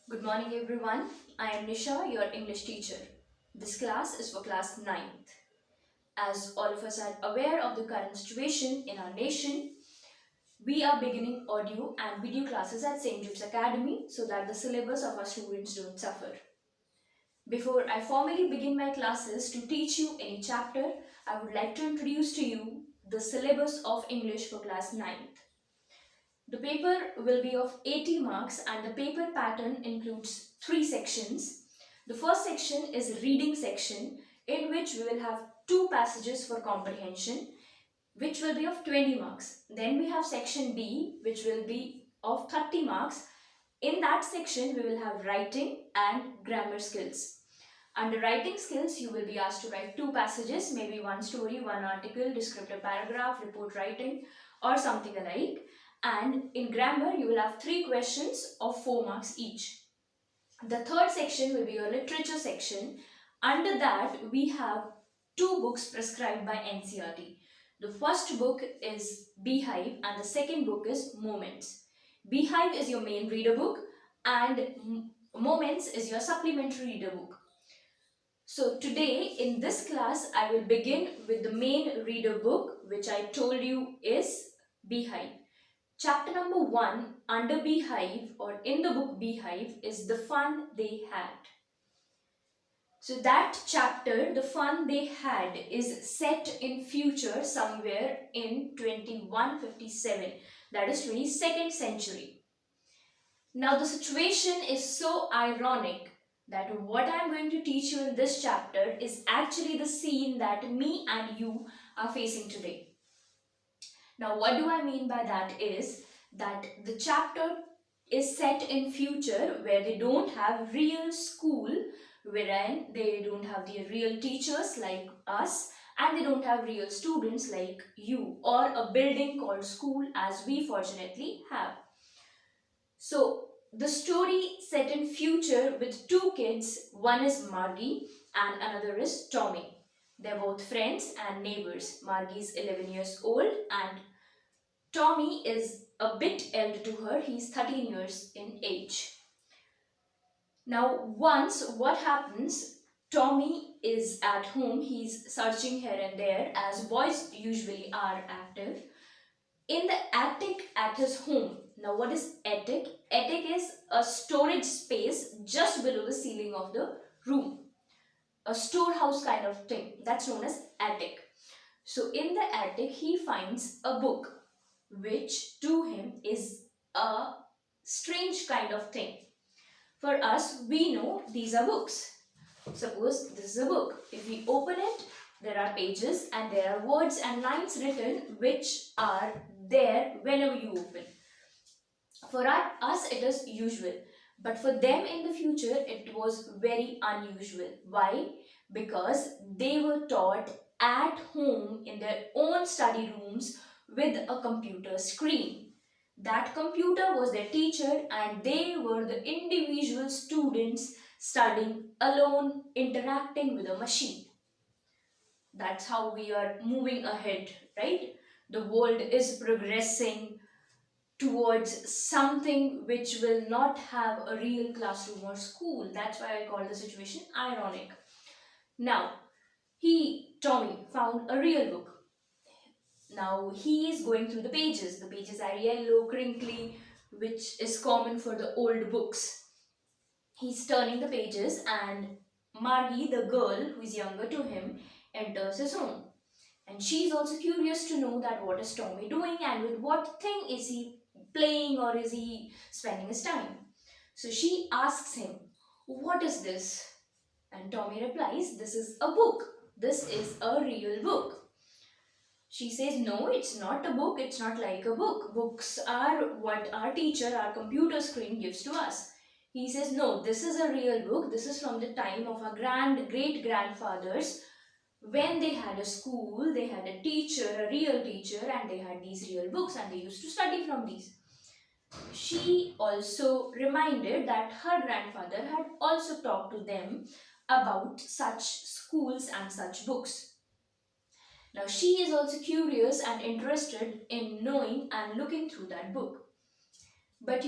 Good morning everyone. I am Nisha, your English teacher. This class is for class 9th. As all of us are aware of the current situation in our nation, we are beginning audio and video classes at St. Jude's Academy so that the syllabus of our students don't suffer. Before I formally begin my classes to teach you any chapter, I would like to introduce to you the syllabus of English for class 9th. The paper will be of 80 marks and the paper pattern includes 3 sections. The first section is reading section, in which we will have 2 passages for comprehension, which will be of 20 marks. Then we have section B, which will be of 30 marks. In that section we will have writing and grammar skills. Under writing skills, you will be asked to write 2 passages, maybe 1 story, 1 article, descriptive paragraph, report writing or something alike. And in grammar, you will have 3 questions of 4 marks each. The third section will be your literature section. Under that, we have 2 books prescribed by NCERT. The first book is Beehive and the second book is Moments. Beehive is your main reader book and Moments is your supplementary reader book. So today in this class, I will begin with the main reader book, which I told you is Beehive. Chapter number 1 under Beehive or in the book Beehive is the fun they had. So that chapter, the fun they had, is set in future somewhere in 2157, that is 22nd century. Now the situation is so ironic that what I am going to teach you in this chapter is actually the scene that me and you are facing today. Now what do I mean by that is that the chapter is set in future where they don't have real school, wherein they don't have the real teachers like us and they don't have real students like you or a building called school as we fortunately have. So the story set in future with 2 kids, one is Margie and another is Tommy. They're both friends and neighbors. Margie is 11 years old and Tommy is a bit elder to her. He's 13 years in age. Now once what happens, Tommy is at home. He's searching here and there as boys usually are active. In the attic at his home. Now what is attic? Attic is a storage space just below the ceiling of the room. A storehouse kind of thing. That's known as attic. So in the attic he finds a book, which to him is a strange kind of thing. For us, we know these are books. Suppose this is a book. If we open it, there are pages and there are words and lines written which are there whenever you open. For us, it is usual. But for them in the future, it was very unusual. Why? Because they were taught at home in their own study rooms with a computer screen. That computer was their teacher and they were the individual students studying alone, interacting with a machine. That's how we are moving ahead, right? The world is progressing towards something which will not have a real classroom or school. That's why I call the situation ironic. Now, Tommy, found a real book. Now, he is going through the pages. The pages are yellow, crinkly, which is common for the old books. He's turning the pages and Margie, the girl who is younger to him, enters his home. And she is also curious to know that what is Tommy doing and with what thing is he playing or is he spending his time. So she asks him, "What is this?" And Tommy replies, "This is a book. This is a real book." She says, "No, it's not a book. It's not like a book. Books are what our teacher, our computer screen gives to us." He says, "No, this is a real book. This is from the time of our great-grandfathers. When they had a school, they had a teacher, a real teacher, and they had these real books and they used to study from these." She also reminded that her grandfather had also talked to them about such schools and such books. Now she is also curious and interested in knowing and looking through that book. But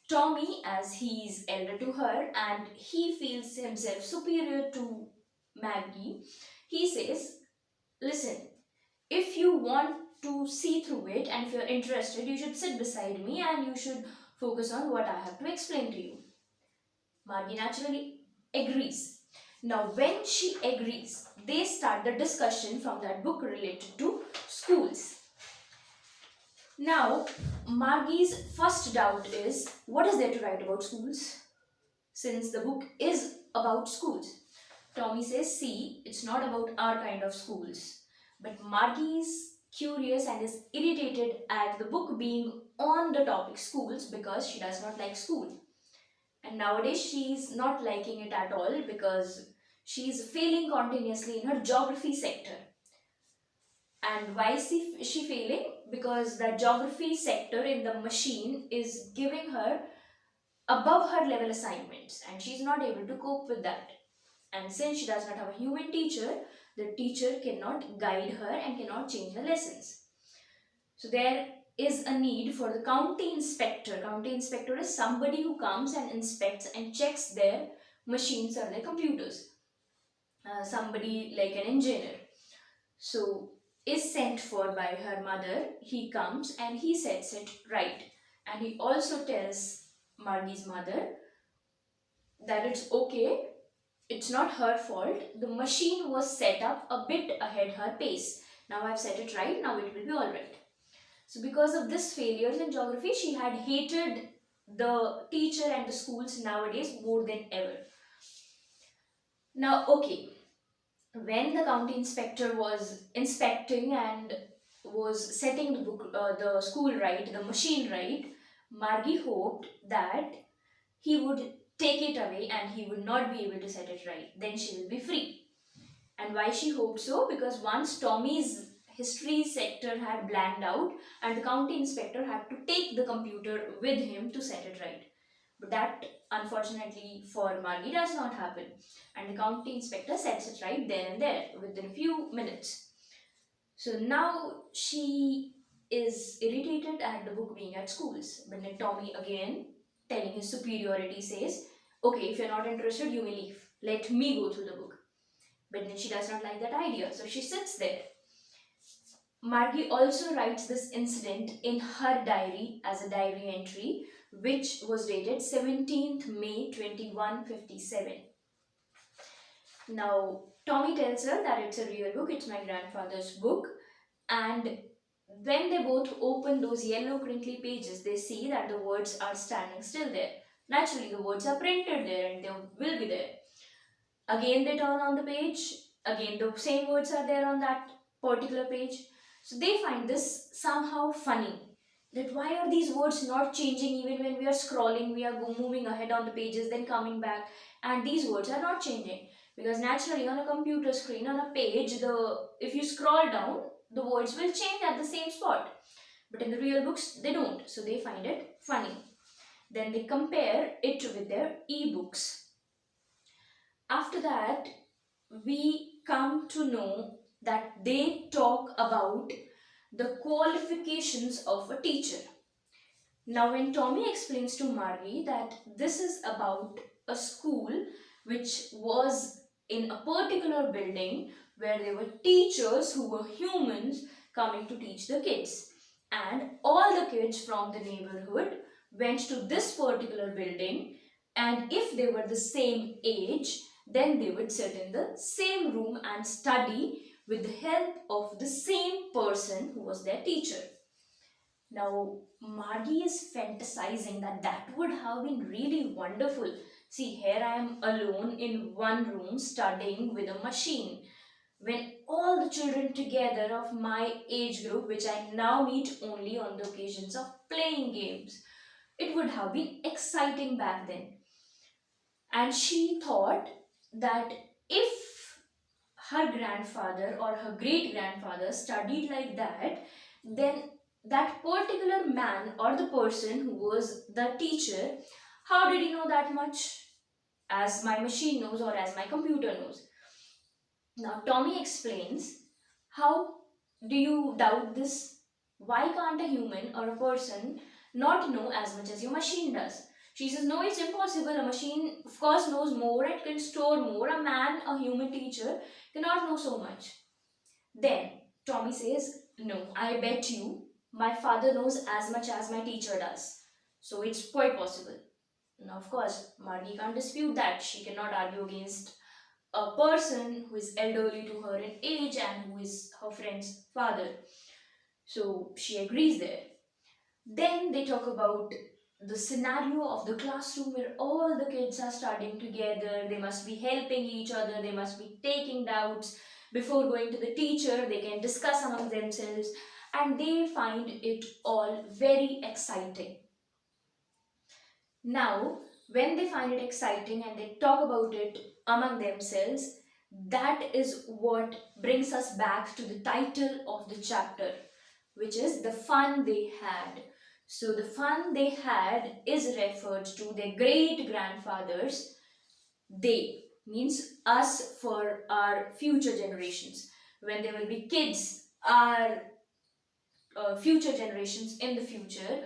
Tommy, as he's elder to her and he feels himself superior to Maggie, he says, listen, if you want to see through it and if you're interested, you should sit beside me and you should focus on what I have to explain to you. Margie naturally agrees. Now, when she agrees, they start the discussion from that book related to schools. Now, Margie's first doubt is, what is there to write about schools? Since the book is about schools. Tommy says, see, it's not about our kind of schools. But Margie is curious and is irritated at the book being on the topic schools because she does not like school. And nowadays she's not liking it at all because she's failing continuously in her geography sector. And why is she failing? Because the geography sector in the machine is giving her above her level assignments and she's not able to cope with that. And since she does not have a human teacher, the teacher cannot guide her and cannot change the lessons. So there is a need for the county inspector. County inspector is somebody who comes and inspects and checks their machines or their computers. Somebody like an engineer. So is sent for by her mother. He comes and he sets it right. And he also tells Margie's mother that it's okay, it's not her fault. The machine was set up a bit ahead her pace. Now I've set it right, now it will be alright. So because of this failures in geography, she had hated the teacher and the schools nowadays more than ever. Now, okay, when the county inspector was inspecting and was setting the book, the school right, the machine right, Margie hoped that he would take it away and he would not be able to set it right. Then she will be free. And why she hoped so? Because once Tommy's history sector had blanked out and the county inspector had to take the computer with him to set it right. But that unfortunately for Margie does not happen. And the county inspector sets it right then and there within a few minutes. So now she is irritated at the book being at schools. But then Tommy again, telling his superiority, says, okay, if you're not interested, you may leave. Let me go through the book. But then she does not like that idea, so she sits there. Margie also writes this incident in her diary as a diary entry, which was dated 17th May 2157. Now, Tommy tells her that it's a real book, it's my grandfather's book, and when they both open those yellow crinkly pages, they see that the words are standing still there. Naturally, the words are printed there and they will be there. Again, they turn on the page, again, the same words are there on that particular page. So they find this somehow funny. That why are these words not changing even when we are scrolling, we are moving ahead on the pages, then coming back, and these words are not changing. Because naturally on a computer screen, on a page, if you scroll down, the words will change at the same spot. But in the real books, they don't. So they find it funny. Then they compare it with their e-books. After that, we come to know that they talk about the qualifications of a teacher. Now, when Tommy explains to Margie that this is about a school which was in a particular building where there were teachers who were humans coming to teach the kids, and all the kids from the neighborhood went to this particular building, and if they were the same age, then they would sit in the same room and study with the help of the same person who was their teacher. Now, Margie is fantasizing that would have been really wonderful. See, here I am alone in one room studying with a machine. When all the children together of my age group, which I now meet only on the occasions of playing games, it would have been exciting back then. And she thought that if her grandfather or her great grandfather studied like that, then that particular man or the person who was the teacher, how did he know that much? As my machine knows or as my computer knows. Now, Tommy explains, how do you doubt this? Why can't a human or a person not know as much as your machine does? She says, no, it's impossible. A machine, of course, knows more. It can store more. A man, a human teacher, cannot know so much. Then Tommy says, no, I bet you my father knows as much as my teacher does. So it's quite possible. Now, of course, Margie can't dispute that. She cannot argue against a person who is elderly to her in age and who is her friend's father. So she agrees there. Then they talk about the scenario of the classroom where all the kids are studying together. They must be helping each other, they must be taking doubts. Before going to the teacher, they can discuss among themselves and they find it all very exciting. Now, when they find it exciting and they talk about it among themselves, that is what brings us back to the title of the chapter, which is the fun they had. So, the fun they had is referred to their great grandfathers. They means us for our future generations. When there will be kids, our future generations in the future,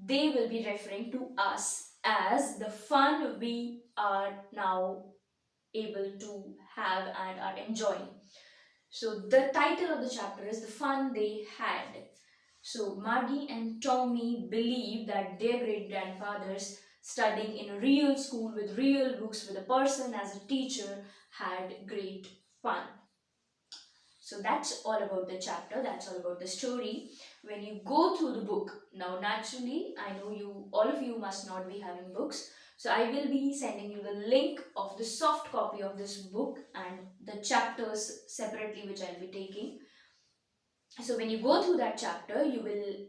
they will be referring to us as the fun we are now able to have and are enjoying. So the title of the chapter is The Fun They Had. So Margie and Tommy believe that their great grandfathers studying in a real school with real books with a person as a teacher had great fun. So that's all about the chapter, that's all about the story. When you go through the book, now naturally, I know all of you must not be having books. So I will be sending you the link of the soft copy of this book and the chapters separately which I'll be taking. So when you go through that chapter, you will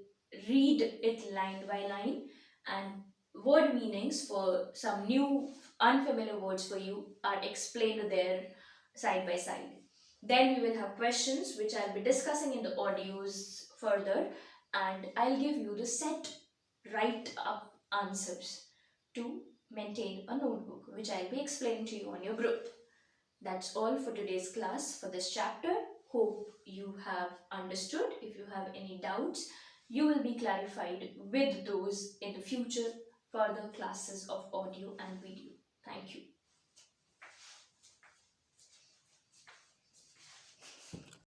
read it line by line and word meanings for some new unfamiliar words for you are explained there side by side. Then we will have questions which I'll be discussing in the audios further and I'll give you the set write up answers to maintain a notebook which I'll be explaining to you on your group. That's all for today's class for this chapter. Hope you have understood. If you have any doubts, you will be clarified with those in the future further classes of audio and video. Thank you.